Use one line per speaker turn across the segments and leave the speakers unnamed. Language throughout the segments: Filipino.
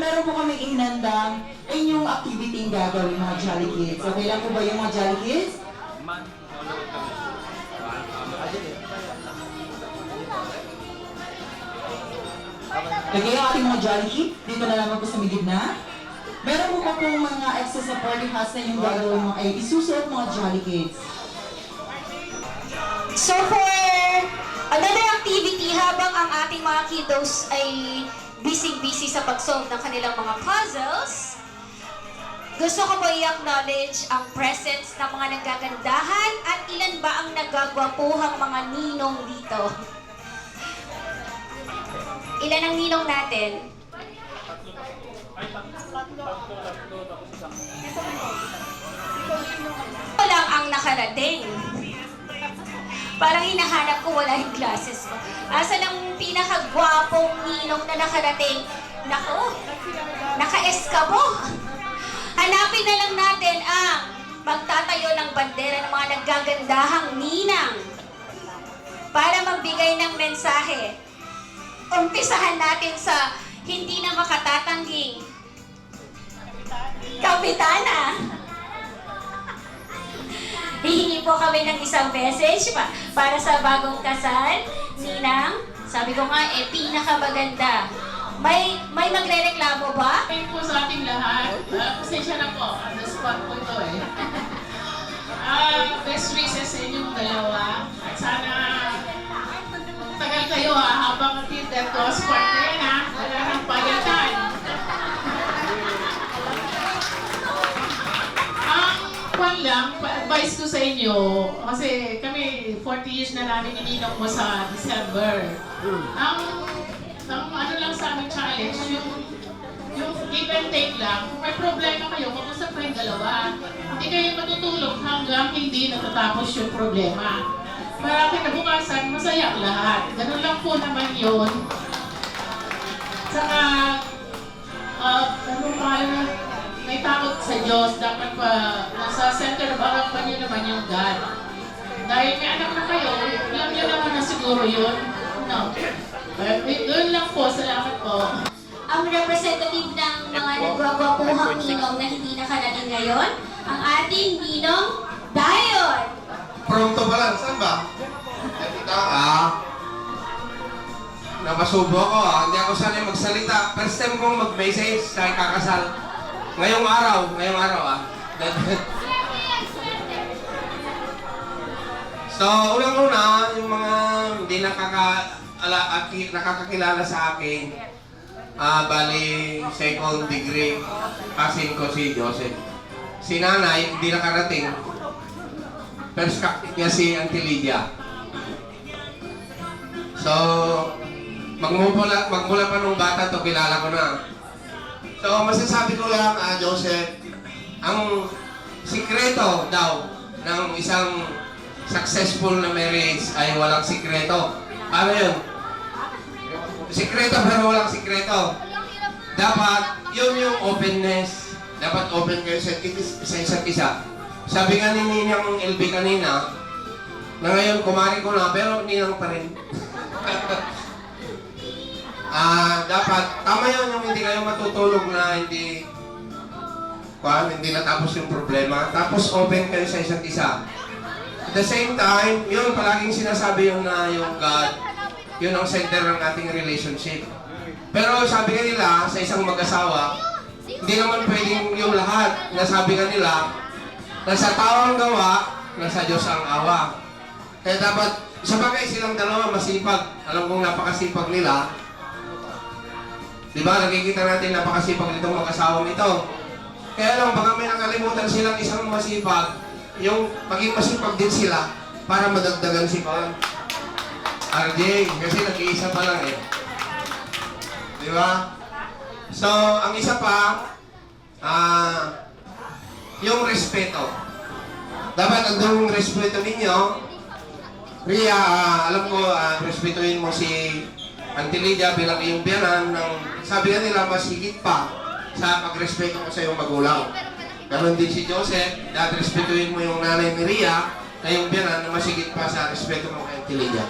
meron po kami inandang inyong activity yung gagawin mga Jolly Kids. Okay lang po ba yung mga Jolly Kids? Lagay ang ating mga Jolly Kids. Dito na naman po sa may gitna. Meron po pa pong mga extra party hats na yung gagawin mo ay isusuot mga Jolly Kids.
So for another activity, habang ang ating mga kiddos ay busy-busy sa pag-solve ng kanilang mga puzzles, gusto ko po i-acknowledge ang presence ng mga nagagandahan at ilan ba ang nagagwapuhang mga ninong dito. Ilan ang ninong natin? Ito lang ang nakarating. Parang hinahanap ko, wala yung glasses ko. Asan ang pinakagwapong ninong na nakarating? Naku, naka-eskabo. Hanapin na lang natin ang magtatayo ng bandera ng mga naggagandahang ninang para magbigay ng mensahe. Umpisahan natin sa hindi na makatatangging Kapitana. Hihingi po kami ng isang message para sa bagong kasal. Ninang, sabi ko nga, pinakamaganda. May magre-reklamo ba?
Thank po sa ating lahat. Pasensya na po. On the spot po ito eh. Best wishes sa inyong dalawa. At sana tagal kayo habang attended ko sport na yan wala nang pagalitan. Kwan lang, advice ko sa inyo, kasi kami 40 years na namin ininok mo sa December. Ang ano lang sa aming challenge, yung give and take lang. Kung may problema kayo, mag-usap kayong dalawa. Hindi kayo matutulog hanggang hindi natatapos yung problema. Para kinabukasan, masaya ang lahat. Ganun lang po naman yun. Saka, anong pangalan na? May takot sa Diyos, dapat pa nasa center of our banyo naman yung God. Dahil may anak na kayo, alam niyo naman na siguro yun. No. Yun lang po, salamat po.
Ang representative ng mga nagwagwapuhang ninong na hindi nakarating ngayon, ang ating ninong Dayon.
Pronto pa lang, saan ba? Ito, napasubo ako hindi ako sanay magsalita. First time kong mag-message sa kakasal. Ngayong araw So, unang-una, yung mga hindi nakakakilala sa akin, bali, second degree, cousin ko si Joseph. Si nanay, hindi nakarating. First captain niya si Auntie Lydia. So, magmula pa nung bata to, kilala ko na. So, masasabi ko lang, Joseph, ang sikreto daw ng isang successful na marriage ay walang sikreto. Paano yun? Sikreto pero walang sikreto. Dapat, yun yung openness. Dapat open kayo sa isa't isa. Sabi nga ni Ninang LB kanina, na ngayon kumari ko na, pero ninang pa rin. Dapat, tama yun yung hindi kayo matutulog na hindi natapos yung problema. Tapos open kayo sa isa't isa. At the same time, yun palaging sinasabi yun na yung God, yun ang center ng ating relationship. Pero sabi nga nila, sa isang mag-asawa, hindi naman pwedeng yung lahat. Nasabi nga nila, nasa tao ang gawa, nasa Diyos ang awa. Kaya dapat, sa bagay silang dalawa masipag. Alam kong napakasipag nila. Diba, nakikita natin napakasipag nitong mag-asawang ito. Kaya lang, baka may nakalimutan silang isang masipag, yung maging masipag din sila para madagdagan si Con. RJ, kasi nag-iisa pa lang eh. Diba? So, ang isa pa, yung respeto. Dapat andun yung respeto ninyo. Ria, alam ko, respetuhin mo si Auntie Lydia bilang iyong biyanan ng sabi nga nila mas higit pa sa pagrespeto mo sa iyong magulang. Ganon din si Joseph, dahil respetuhin mo yung nanay ni Ria na yung biyanan na mas higit pa sa respeto mo kay Auntie Lydia.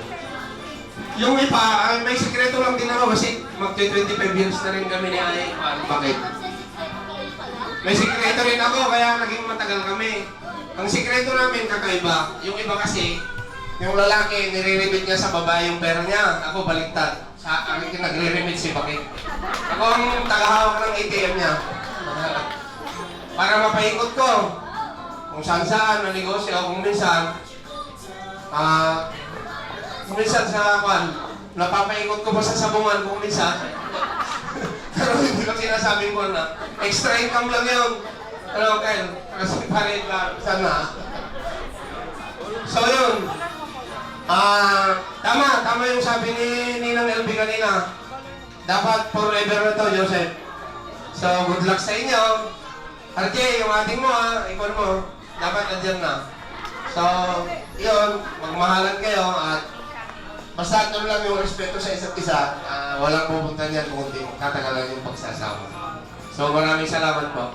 Yung iba, may sikreto lang din ako kasi magti-25 years na rin kami ni Ay. Bakit? May sikreto rin ako, kaya naging matagal kami. Ang sikreto namin kakaiba, yung iba kasi, yung lalaki, nire-remit niya sa babae yung pera niya. Ako baliktad. Sa akin nagre-remit si Bakit. Ako ang tagahawak ng ATM niya. Para mapaikot ko. Kung saan-saan, nanegosyo, kung minsan, sa napapaikot ko pa sa sabungan kung minsan. Pero hindi ko sinasabing ko na, extra income lang yun. Ano, Kyle? Kasi parin ba, sana. So yun, tama yung sabi ni Ninang LB kanina. Dapat forever na to, Joseph. So, good luck sa inyo. RJ, yung ating mo ikon mo, dapat nandiyan na. So, yun, magmahalan kayo at basta ito lang yung respeto sa isa't isa. Walang pupunta niyan kung hindi tatagalan yung pagsasama. So, maraming salamat po.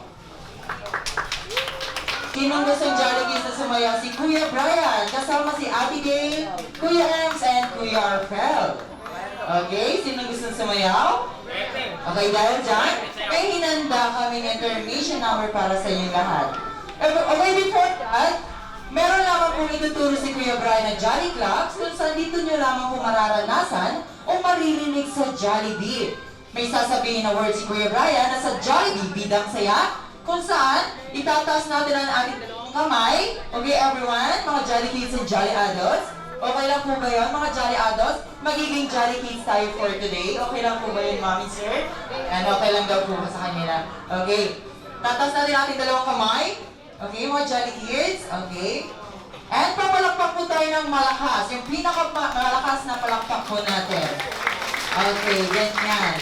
Sinong gustong Jolly Kids na sumaya? Si Kuya Brian, kasama si Ate Dale, Kuya Ems, and Kuya Arfel. Okay, sinong gustong sumayaw? Okay, dahil dyan, may hinanda kaming intermission number para sa inyo lahat. Okay, before that, meron lamang pong ituturo si Kuya Brian na Jolly Clubs kung saan dito nyo lamang kung mararanasan o maririnig sa Jollibee. May sasabihin na word si Kuya Brian na sa Jollibee, bidang saya, kung saan itataas natin ang ating dalawang kamay. Okay, everyone? Mga Jolly Kids and Jolly Adults. Okay lang po ba yun, mga Jolly Adults? Magiging Jolly Kids tayo for today. Okay lang po ba yun, Mami, Sir? And okay lang daw po sa kanila. Okay. Tataas natin ang ating dalawang kamay. Okay, mga Jolly Kids. Okay. And papalakpak po tayo ng malakas. Yung pinaka-malakas na palakpak po natin. Okay, ganyan.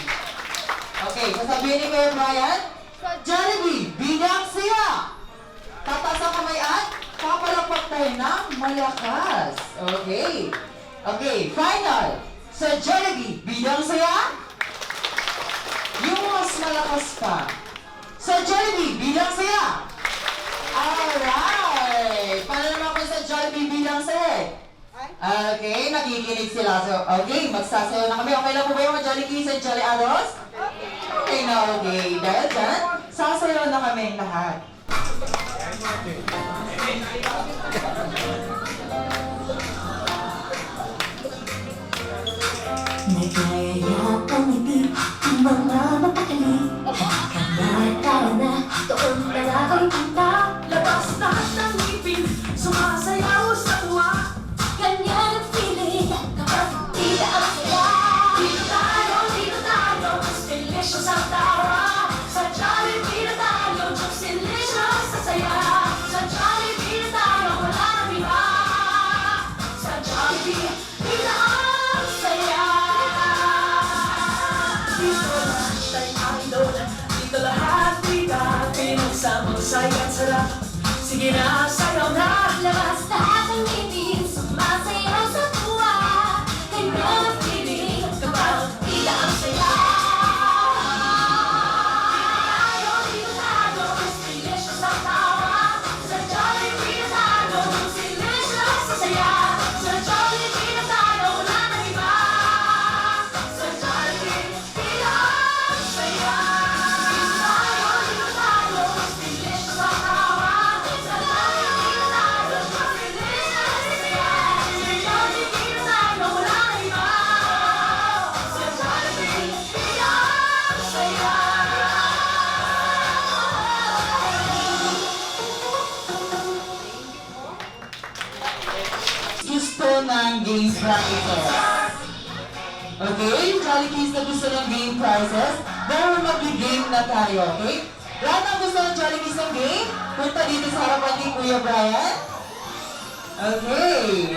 Okay, sasabihin ni Kuya Brian, Jollibee, bidang siya! Tataas ang kamay at papalakpak tayo ng malakas. Okay. Okay, final. Sa Jollibee, bidang siya? Yung mas malakas pa. Sa Jollibee, bidang siya? Alright! Paano naman kung sa Jollibee bilang siya? Okay, nakikinig sila. So, okay, magsasayaw na kami. Okay lang po ba yung mga Jolly Kids and Jolly Adults? Okay na, okay. Dahil dyan, sasayaw na kami lahat.
Nagkayayapang ngiti ang mga mapakali. Kaya na, doon na lang ang punta. Labas lahat ng ngipin, sumasayaw sa tuwa. Ganyan ang feeling kapag tila ang saya. Dito tayo, mas delicious ang tawa. Sa Jollibee na tayo, just delicious sa saya. Sa Jollibee na tayo, wala nang iba. Sa Jollibee, tila ang saya. Dito lahat ay idol, dito lahat pinagsamang saya at sarap. Sige na, sayaw na. Labas lahat ng ngipin, sumasayaw sa tuwa. Ganyan ang feeling kapag tila ang saya. Dito tayo, mas delicious ang tawa. Sa Jollibee na tayo, mas delicious sa saya. Sa Jollibee na tayo, wala nang iba. Sa Jollibee, tila ang saya. Dito tayo, mas delicious ang tawa. Sa Jollibee na tayo, mas delicious sa saya. Sa Jollibee na tayo, wala nang iba. Sa Jollibee, tila ang saya.
Gusto ng game prizes. Okay, yung Jolly Kids na gusto ng game prizes, dahil mag-game na tayo, okay? Lahat ng gusto ng Jolly Kids ng game, punta dito sa harapan ni Kuya Brian. Okay.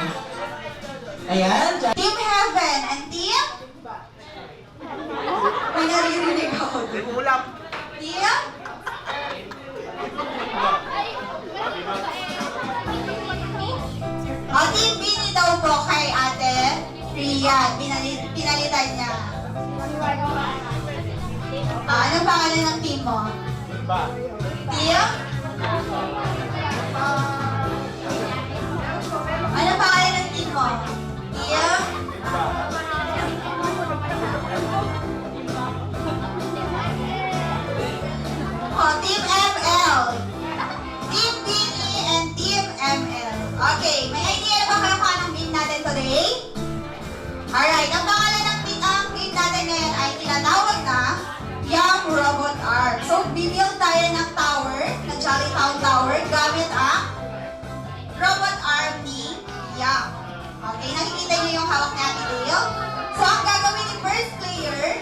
Ayan,
Team Heaven and Team? May naririnig ako. Team? O, Team Bini daw po kay Ate Rian. Pinalitan niya. Anong pangalan ng team mo? Team? Anong pangalan ng team mo? Team?
Okay, may idea na ba kayo kung anong game natin today? Alright, ang pangalan ng game natin ngayon ay tinatawag na Yum Robot Arm. So, bibuild tayo ng tower, ng Jolly Town Tower, gamit ang robot arm ni Yum. Okay, nakikita niyo yung hawak ni Ate Dale? So, ang gagawin ni first player,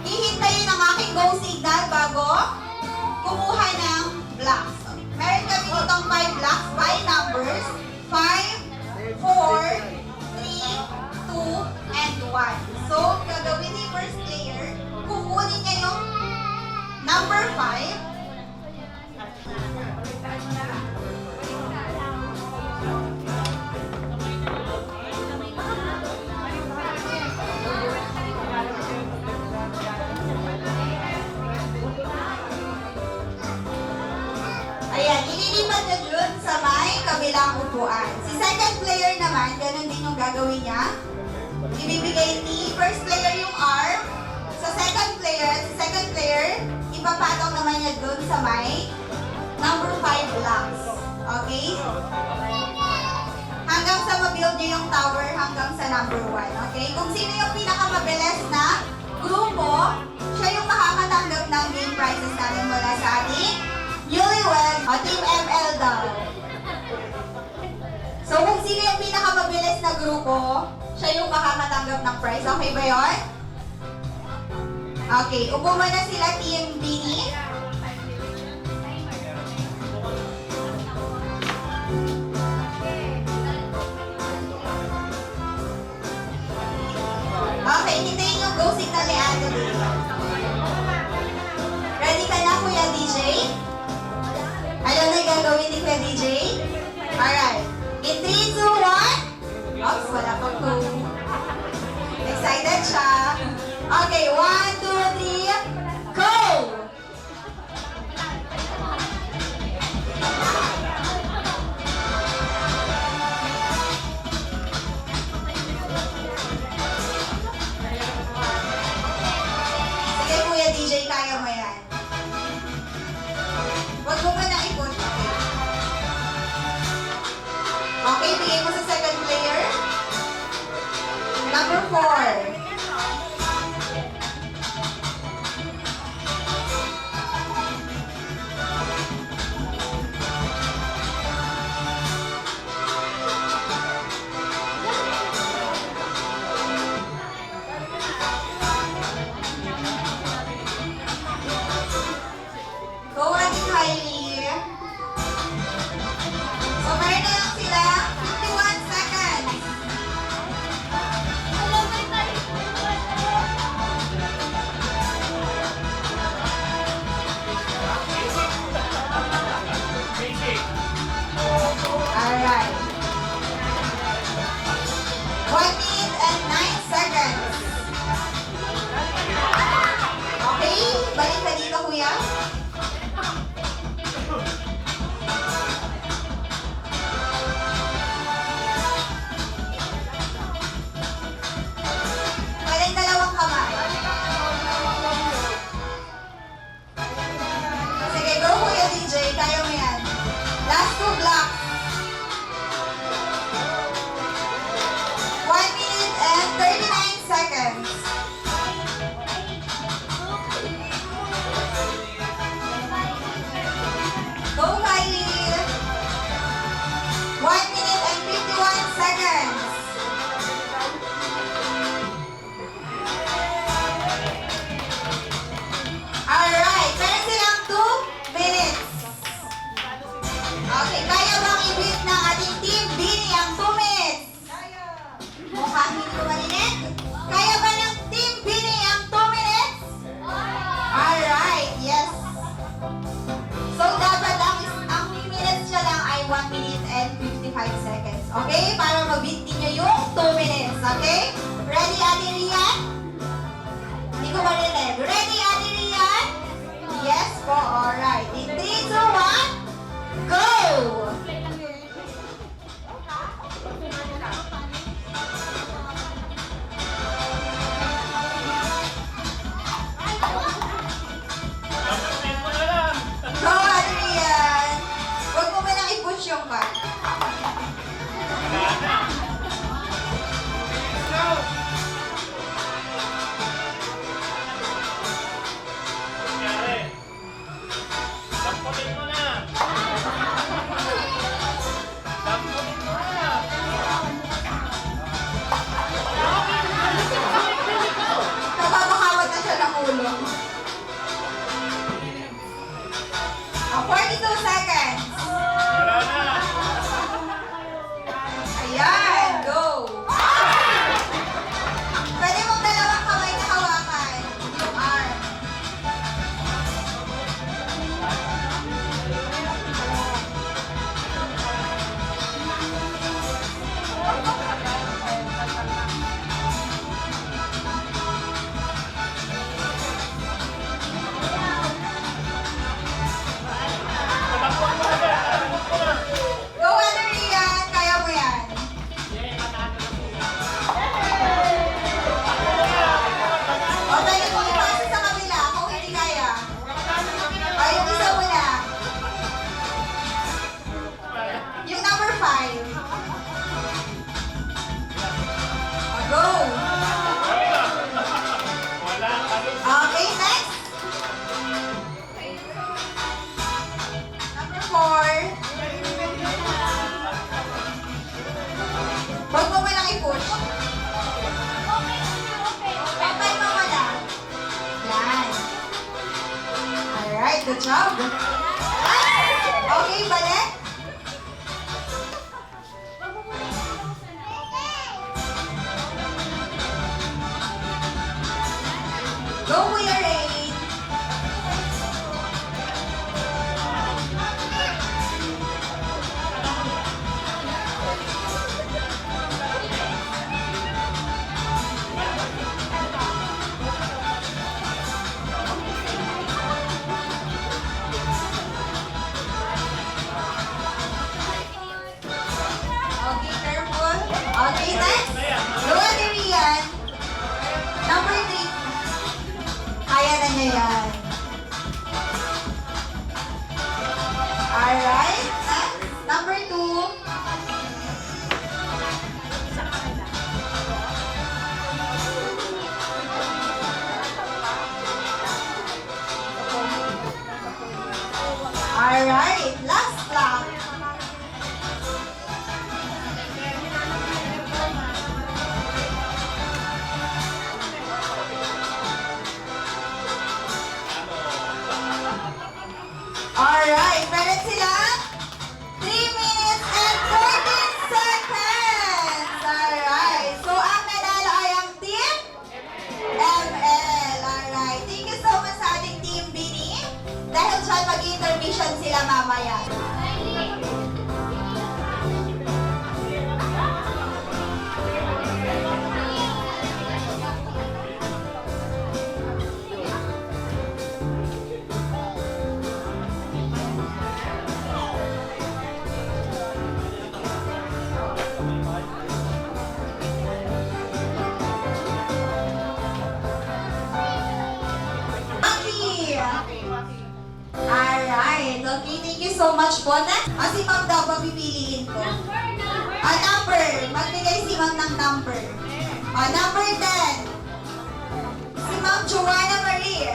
hihintayin ang aking go signal bago kumuha ng blocks. Meron kami ditong 5 blocks by numbers. 5, 4, 3, 2, and 1. So, gagawin ni first player, kukunin niya yung number 5. Ayan, ililipat niya dun sa may kabilang upuan. Si second player naman, ganun din yung gagawin niya. Ibibigay ni first player yung arm. Sa second player, ipapataw naman niya dun sa may number 5 blocks. Okay? Hanggang sa mabuild niya yung tower hanggang sa number 1. Okay? Kung sino yung pinakamabilis na grupo, siya yung makakatanggap ng game prizes natin mula sa ating newlywed o Team ML daw. So kung sino yung pinakamabilis na grupo, siya yung makakatanggap ng prize. Okay ba yun? Okay, upo muna sila Team Bini. Okay, hintayin yung go signal ni Ate Dale. Ready ka na, Kuya DJ? Alam na yung gagawin ni Kuya DJ? Alright. In 3, 2, 1. Oops, wala pa clue. Excited siya. Okay, 1, 2, 3, go! Sige, Kuya DJ, kaya mo yan. Huwag mo ba nang ipon? Okay, bigay mo sa second player. Number 4. Go Ate Kylie. So, meron na lang sila 51 seconds. Alright. 1 minute and 9 seconds. Okay, balik ka dito, kuya. Walang dalawang kamay. Sige, go Kuya DJ. Kaya mo yan. Last 2 blocks. 1 minute and 39 seconds. Go Kylie. 1 minute and 51 seconds. Alright, meron silang 2 minutes. Okay, kaya bang i-beat ng ating Team Bini ang 2 minutes? Mukhang hindi ko marinig. Kaya ba ng Team Bini ang 2 minutes? Alright, yes. So, dapat ang minutes siya lang ay 1 minute and 55 seconds. Okay? Para ma-beat niyo yung 2 minutes. Okay? Ready, Ate Rian? Hindi ko marinig. Ready, Ate Rian? Yes po. Alright. In 3, 2, 1, go! Go, Adrian! Huwag mo ba nang i-push yung card? Alright, good job. Okay, balik. Go, Kuya Rain. Okay, careful. Okay, next. Go, Ate Rian. Number 3. Kaya na niya yan. Alright. Next. Number 2. Alright. Last lap. Alright, meron sila 3 minutes and 14 seconds. Alright, so ang nanalo ay ang Team ML. Alright, thank you so much sa ating Team Bini. Dahil dyan mag-intermission sila mamaya. Maki! Alright, okay, thank you so much po. Si Ma'am daw ba pipiliin ko? Number. Magbigay si Ma'am ng number. Number 10. Si Ma'am Joanna Marie.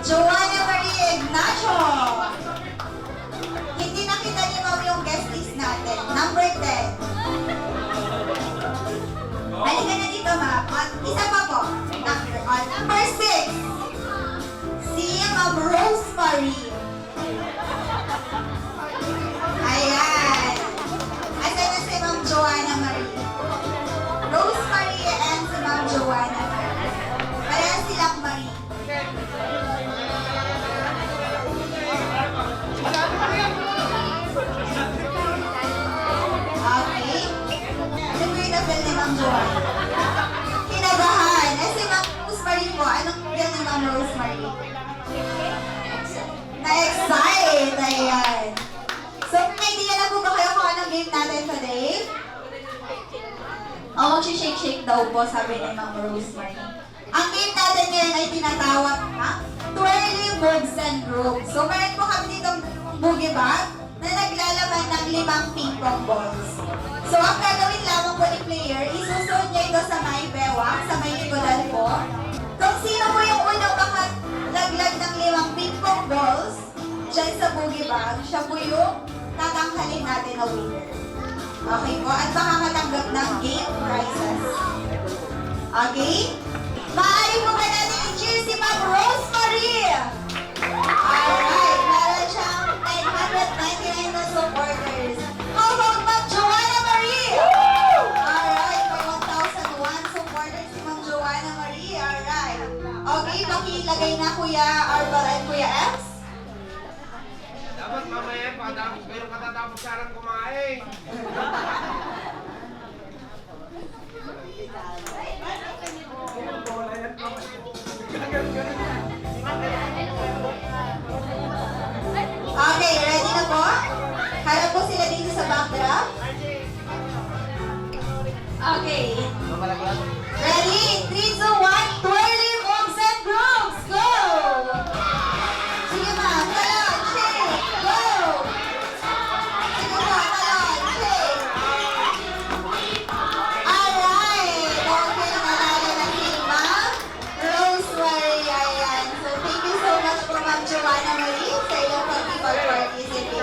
Joanna Marie Ignacio. Hindi nakita ni Ma'am yung guest list natin. Number 10. Halika na dito, Ma'am. Isa pa po. Number 6. Si Ma'am Rosemary. Ayan. Asan na si Ma'am Joanna Marie? Rosemary and si Ma'am Joanna Marie. Kaya silang Marie. Okay. Ano po yung nabel ni Ma'am Joanna? Kinabahan. Si Ma'am Rosemary po. Anong bel ni Ma'am Rosemary? Na-excite! Ayan. So, may idea na po ba kayo kung anong game natin today? Shake-shake daw po, sabi ni Ma'am Rosemary. Ang game natin ngayon ay tinatawag na Twirly Moves and Groups. So, meron po kami ditong boogie bag na naglalaman ng 5 ping-pong balls. So, ang gagawin lamang po ni player, isusunod niya ito sa may bewang, sa may likodan po. Kung sino po yung unang makalaglag ng 5 ping-pong balls dyan sa boogie bag, siya po yung tatanghalin natin na winner. Okay po? At makakatanggap ng game prizes. Okay? Maaari po ba natin i-cheer si Ma'am Rosemary? Alright, meron siyang 999 na supporters. How about Ma'am Joanna Marie? Alright, may 1,001 supporters si Ma'am Joanna Marie. Alright. Okay, makilagay na Kuya Arbal at Kuya Ems.
Dapat mamaya pa, pero katatapos sarang kumain.
Okay, ready na po? Harap po sila dito sa backdrop. Okay. Ready? 3, 2, 1. Twirly moves and grooves. Go! Sige ma'am. Talon. Shake. Go! Sige po. Talon. Shake. Alright. Okay. Nanalo na si Ma'am Rosemary. Ayan. So, thank you so much po Ma'am Joanna Marie sa iyong pag-participate.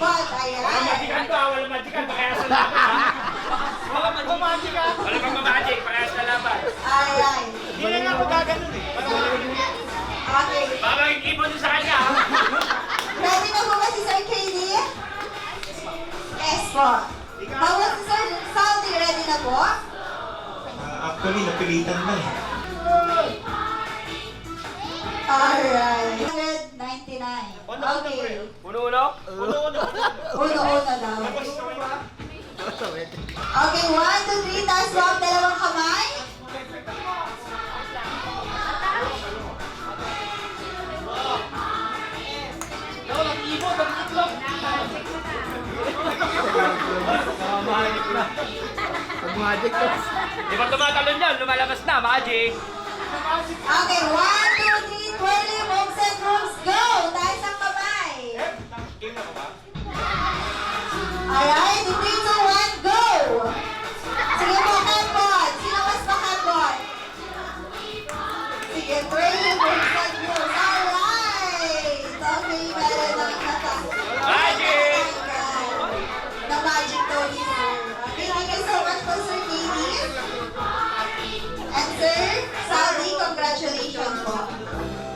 robot. Ayan.
Majikan to, wala majikan, pakayas na laban ha. Wala majikan. Wala pang mamajik, pakayas na laban.
Alright.
Hindi na nga ako gaganon eh.
Okay.
Baka mag-ibon din sa kanya ha.
Ready na po ba si Sir KD? Yes po. How about si Sir Salty? Ready na po?
Actually, napilitan na eh.
Alright. 199. Okay.
Uno-uno?
Uno-uno daw. Okay, 1, 2, 3. Taas po ang dalawang kamay.
Di ba tumatalon yan? Lumalabas na, magic.
Okay, 1, 2, 3. Twirly moves and grooves. Go! Taas ang kamay. Alright, 3, 2, 1, go! Sige po, Kembot. Sino mas pa-Kembot? Sige, twirly moves and grooves. Alright! Okay, meron ng
Magic!
na magic daw ni Sir. Okay, thank you so much po, Sir Katie. And Sir Saldi, congratulations po.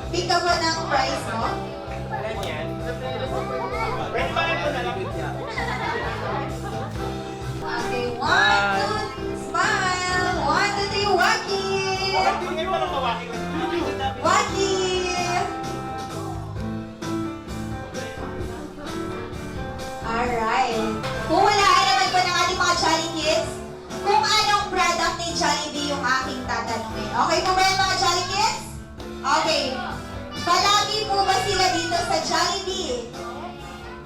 Pick ka po ng prize mo. Okay, 1, 2, smile. 1, 2, 3, Waki. Waki. Alright. Kung walaan naman po ng ating mga Jolly Kids, kung anong product ni Jollibee yung aking tatanungin. Okay po ba yung mga Jolly Kids? Okay. Palagi po ba sila dito sa Jollibee?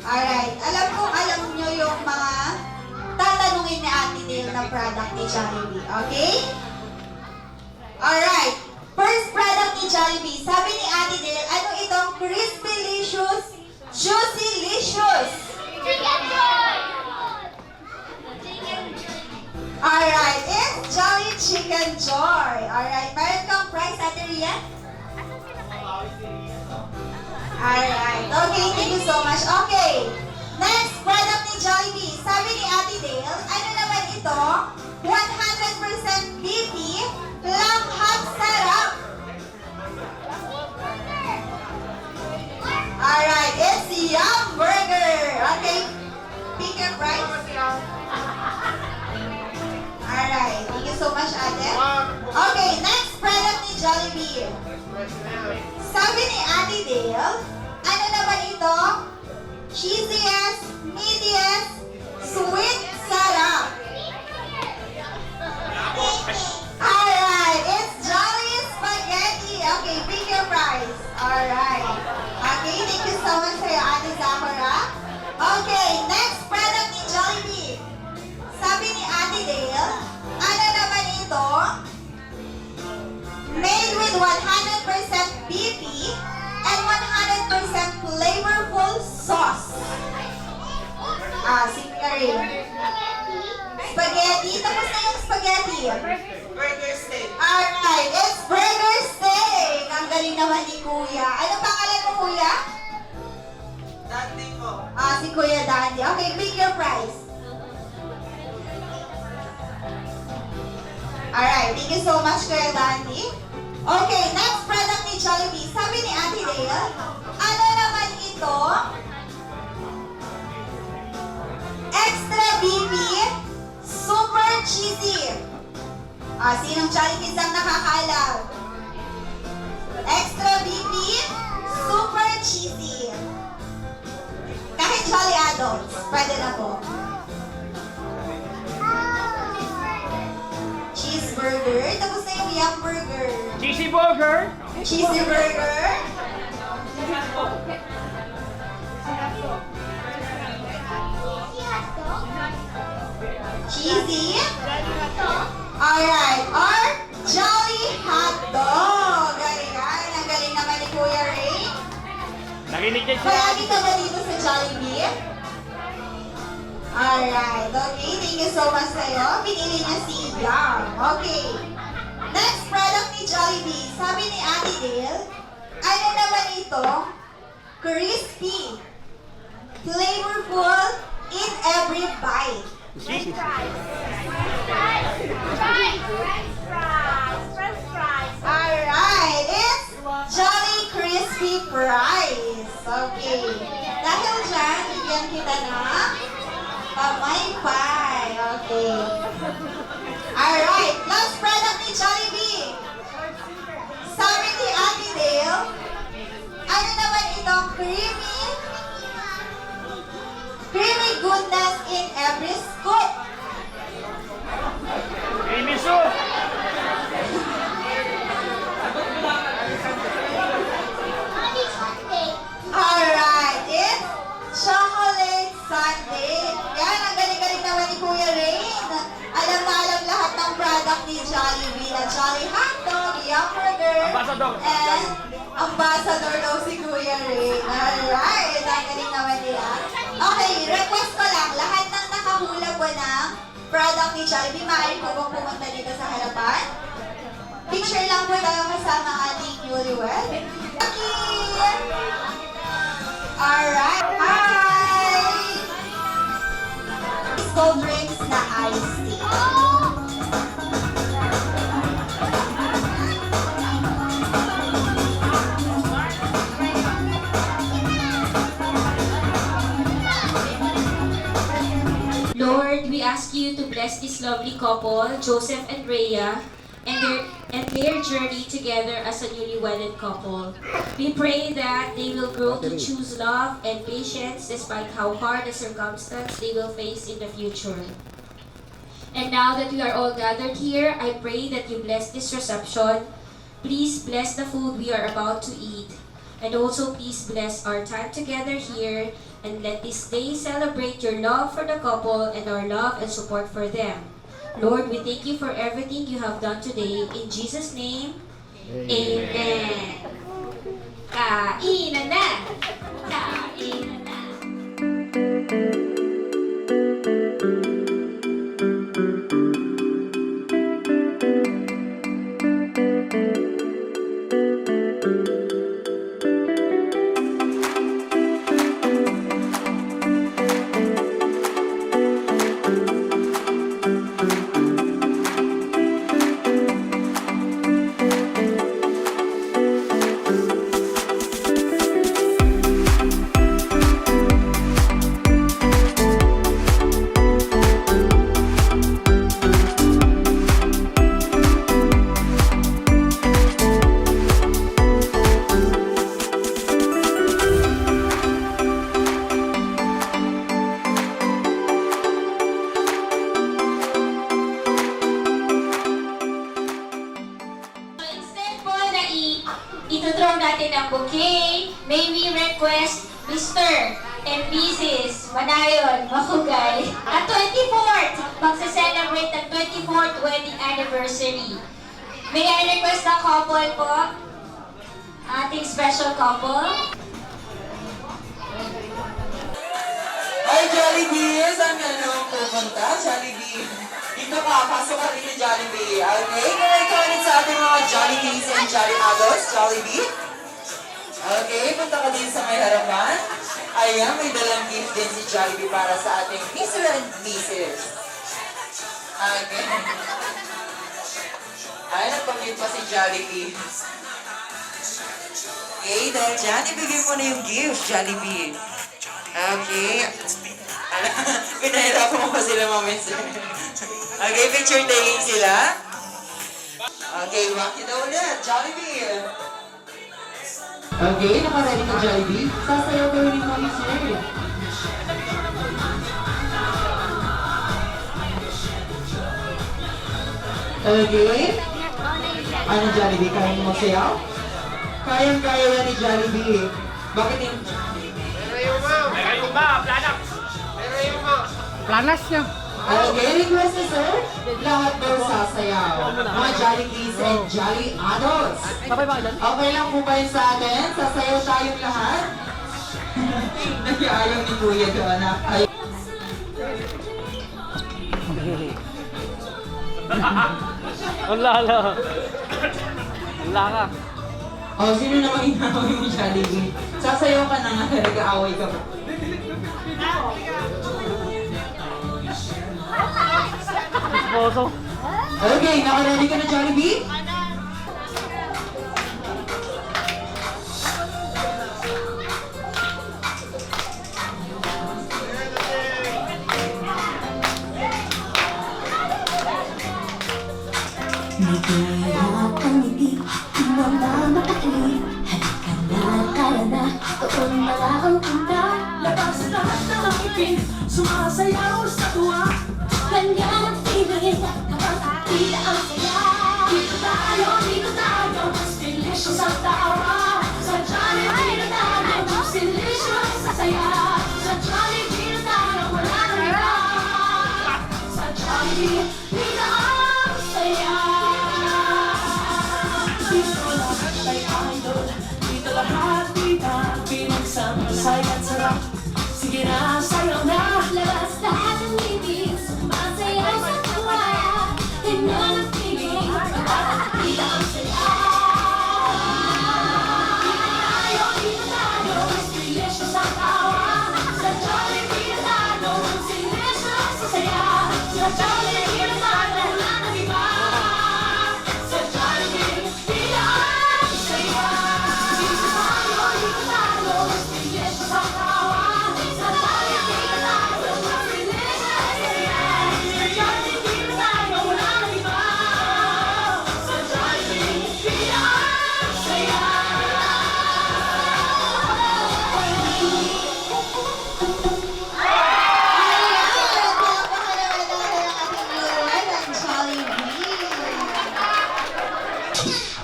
Alright. Alam nyo yung mga tatanungin ni Ate Dale na product ni Jollibee. Okay? Alright. First product ni Jollibee. Sabi ni Ate Dale, ano itong Crispy-licious, Juicy-licious? Alright, it's Jolly Chicken Joy. Alright, meron kang prize, Ate Rian? Alright, okay, thank you so much. Okay, next product ni Jollibee. Sabi ni Ate Dale, ano naman ito? 100% beefy, langhap sarap. Alright, it's Yum Burger. Okay, pick your price. Alright, thank you so much, Ate. Okay, next product ni Jollibee. Sabi ni Ate Dale, ano naman ito? Cheesiest, meatiest, sweet, sarap. Alright, it's Jolly Spaghetti. Okay, pick your price. Alright. Okay, thank you so much sa'yo, Ate Zachara. Okay, next product ni Jollibee. Sabi ni Ate Dale, ano naman ito? Made with 100% beefy and 100% flavorful sauce. Sige ka rin. Spaghetti. Tapos na yung spaghetti.
Burger steak.
Alright, it's burger steak. Ang galing naman ni Kuya. Ano pangalan mo, Kuya?
Dati po.
Si Kuya Dandy. Okay, pick your price. Alright, thank you so much, Kuya Dandy. Okay, next product ni Jollibee. Sabi ni Ate Dale, ano naman ito? Extra beefy, super cheesy. Sinong Jolly Kids ang nakakaalam? Extra beefy, super cheesy. Kahit Jolly Adults, pwede na po. Cheeseburger, tapos na yung Yum Burger.
Cheesy burger?
Cheesy burger. Cheesy. Alright, or Jolly Hot Dog. Ayan, ang galing naman ni Kuya Ray.
Narinig niya siya.
Palagi ka ba dito sa Jollibee? Alright, okay. Thank you so much sa'yo. Pinili niya si Yum. Okay. Next product ni Jollibee. Sabi ni Ate Dale, ano naman ito? Crispy. flavorful in every bite. Alright, it's Jolly Crispy Fries. Okay. Dahil dyan, bigyan kita ng pamaypay. Okay. Alright, last product ni Jollibee. Sabi ni Ate Dale, ano naman itong creamy goodness in every scoop.
Creamy soup!
Alright, it's chocolate sundae. Yan, ang galing-galing naman ni Kuya Rain. Alam na alam lahat ng product ni Jollibee na Jolly Hotdog, Yum Burger,
Ambassador.
and Ambassador daw si Kuya Rain. Alright, ang galing naman nila. Okay, request ko lang, lahat ng nakahula po ng product ni Jollibee, maaari po bang pumunta dito sa harapan? Picture lang po tayo kasama ating newlywed. Okay! Alright. Hi! Cold drinks na iced tea.
Lord, we ask you to bless this lovely couple, Joseph and Rhea, and their journey together as a newly wedded couple. We pray that they will grow to choose love and patience despite how hard the circumstance they will face in the future. And now that we are all gathered here, I pray that you bless this reception. Please bless the food we are about to eat. And also please bless our time together here, and let this day celebrate your love for the couple and our love and support for them. Lord, we thank you for everything you have done today. In Jesus' name, Amen. Kainan na! Kainan na! Ituthrow natin ang bouquet. May we request Mr. and Mrs. Manayon Mahugay at 24th, magsa-celebrate ang 24th wedding anniversary. May I request ang couple po? Ating special couple.
Hi, Jollibee! Saan ka naman pupunta, Jollibee? Dito ka, pasok ka rin ni Jollibee. Okay, kaya ulit sa ating mga Jollibees and Jolly Adults, Jollibee. Okay, punta ka din sa may harapan. Ayan, may dalang gift din si Jollibee para sa ating Mr. and Mrs. Okay. Ay, nagpag-gift pa si Jollibee. Okay, dahil dyan, ibigay mo na yung gift, Jollibee. Okay. Pinahirapan mo pa sila mamaya. Okay, picture taking sila. Okay, walk it ulit. Jollibee. Okay, nakaready ka, Jollibee. Sasayaw ka rin mo ni Sir. Okay. Ano, Jollibee? Kaya mo magsayaw? Kayang-kaya yan ni Jollibee. Bakit yung...
Meron yung ba? Planak!
Planas niya.
Okay, request ni Sir. Lahat daw sasayaw. Mga Jollibees and Jolly Adults. Okay lang po ba yun sa atin? Sasayaw tayong lahat? Nag-ayaw ni Kuya doon. Ay.
Ang lala. Ang laka.
O, sino namang inaway ni Jollibee? Sasayaw ka na nga, nag-aaway ka pa.
Chismoso.
Okay, naka-ready ka na, Jollibee?
Nagkaya ang ngiti, di mga mapakali. Halika na, kaya na, doon na lang ang punta. Labas lahat ng ngipin, sumasayaw sa tuwa. Ganyan ang feeling, kapag tila ang saya. Dito tayo, mas delicious ang tawa. Sa Jollibee na tayo, mas delicious sa saya. Sa Jollibee na tayo, wala nang iba. Sa Jollibee, tila ang saya. Dito lahat ay idol, dito lahat kita pinagsama-say at sarap. Sige na, sayaw na. Labas lahat ng ngipin, sumasayaw sa tuwa. Ganyan ang feeling, kapag tila ang saya. Dito tayo, mas delicious ang tawa. Sa Jollibee na tayo, mas delicious sa saya. Sa Jollibee na tayo, wala nang iba. Sa Jollibee, tila ang saya. Dito tayo, mas delicious ang tawa. Sa Jollibee na tayo, mas delicious sa saya. Sa Jollibee na tayo, wala nang iba. Sa Jollibee, tila ang saya.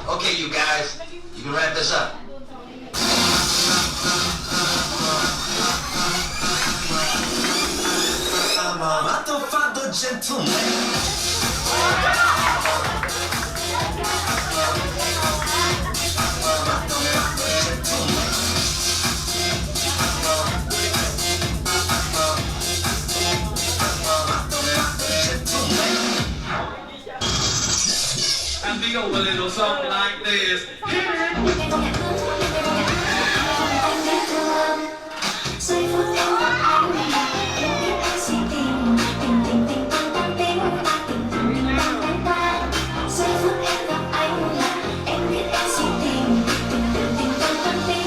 Okay, you guys, you can wrap this up. I'm a matofado gentleman.
And we go a little something like this.
Soy futuro, en mi sitting, ting ting ting tang tang ting, ting ting tang tang tang. Soy futuro, en mi sitting, ting ting ting tang tang ting,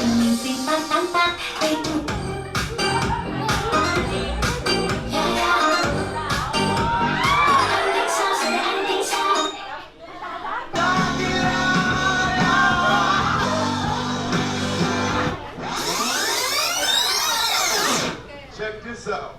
ting ting tang tang tang, ting. Yeah yeah. Ending sound, say ending sound.
Check this out.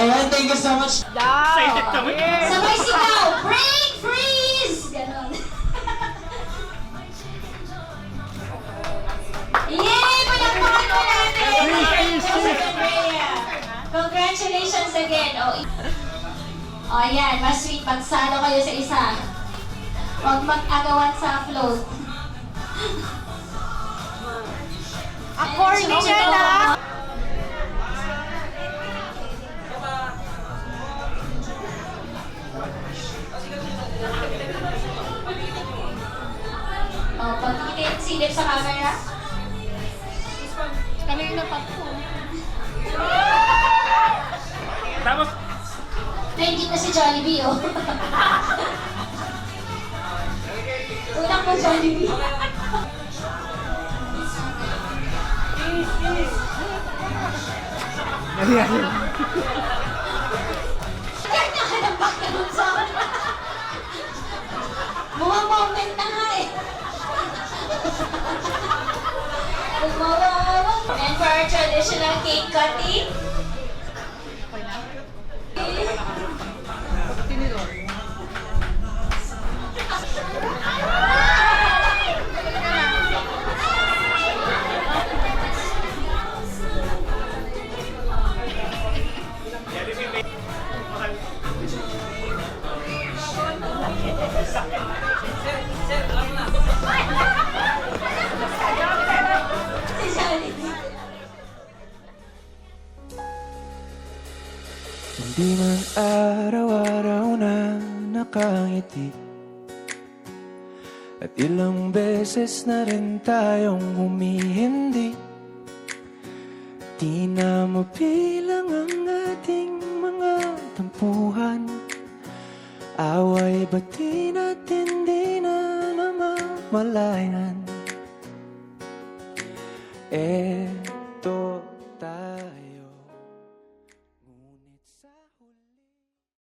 Ayan, thank you so much.
Excited kami.
Sabay sigaw, break, freeze! Ganon. Yay! Palakpakan mo natin! Congratulations again. O yan, mas sweet. Pagsalo kayo sa isa. Huwag mag-agawan sa float. According na. Oh, pagkitin silip sa camera. Kanina pa po.
Tapos,
Naingit na si Jollibee, oh. Unang po, Jollibee. Kanya ka ng background song. Moment na nga eh. And for our traditional cake cutting, si Jollibee.
Hindi man araw-araw na nakangiti, at ilang beses na rin tayong humihindi. Di na mabilang ang ating mga tampuhan, away ba't di natin di na namamalayan?